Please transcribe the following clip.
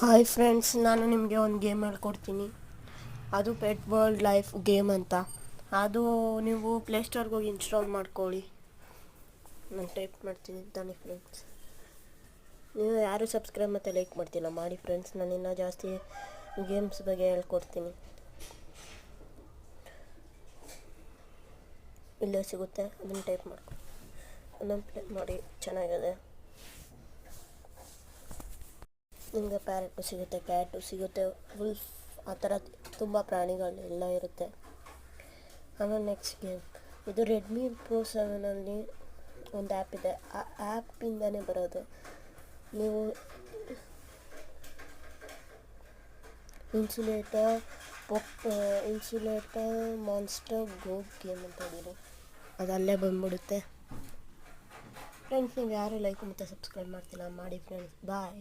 Hi friends, ನಾನು ನಿಮಗೆ ಒಂದು ಗೇಮ್ ಹೇಳ್ಕೊಡ್ತೀನಿ. ಅದು ಪೆಟ್ ವರ್ಲ್ಡ್ ಲೈಫ್ ಗೇಮ್ ಅಂತ. ಅದು ನೀವು ಪ್ಲೇಸ್ಟೋರ್ಗೆ ಹೋಗಿ ಇನ್ಸ್ಟಾಲ್ ಮಾಡ್ಕೊಳ್ಳಿ. ನಾನು ಟೈಪ್ ಮಾಡ್ತೀನಿ ತಾನೆ ಫ್ರೆಂಡ್ಸ್. ನೀವು ಯಾರು ಸಬ್ಸ್ಕ್ರೈಬ್ ಮತ್ತು ಲೈಕ್ ಮಾಡ್ತಿಲ್ಲ, ಮಾಡಿ ಫ್ರೆಂಡ್ಸ್. ನಾನು ಇನ್ನೂ ಜಾಸ್ತಿ ಗೇಮ್ಸ್ ಬಗ್ಗೆ ಹೇಳ್ಕೊಡ್ತೀನಿ. ಇಲ್ಲೇ ಸಿಗುತ್ತೆ, ಅದನ್ನು ಟೈಪ್ ಮಾಡ್ಕೊ, ಅದನ್ನು ಪ್ಲೇ ಮಾಡಿ. ಚೆನ್ನಾಗಿದೆ. ನಿಮಗೆ ಪ್ಯಾರೆಟು ಸಿಗುತ್ತೆ, ಕ್ಯಾಟು ಸಿಗುತ್ತೆ, ವುಲ್ಫ್, ಆ ಥರ ತುಂಬ ಪ್ರಾಣಿಗಳೆಲ್ಲ ಇರುತ್ತೆ. ಆಮೇಲೆ ನೆಕ್ಸ್ಟ್ ಗೇಮ್, ಇದು ರೆಡ್ಮಿ ಪ್ರೋ 7 ಒಂದು ಆ್ಯಪ್ ಇದೆ. ಆ ಆ್ಯಪಿಂದನೇ ಬರೋದು. ನೀವು ಇನ್ಸುಲೇಟರ್ ಮಾನ್ಸ್ಟರ್ ಗೋ ಗೇಮ್ ಅಂತ ಹೇಳಿರಿ, ಅದು ಅಲ್ಲೇ ಬಂದ್ಬಿಡುತ್ತೆ. ಫ್ರೆಂಡ್ಸ್, ನೀವು ಯಾರು ಲೈಕ್ ಮತ್ತು ಸಬ್ಸ್ಕ್ರೈಬ್ ಮಾಡ್ತಿಲ್ಲ, ಮಾಡಿ ಫ್ರೆಂಡ್ಸ್. ಬಾಯ್.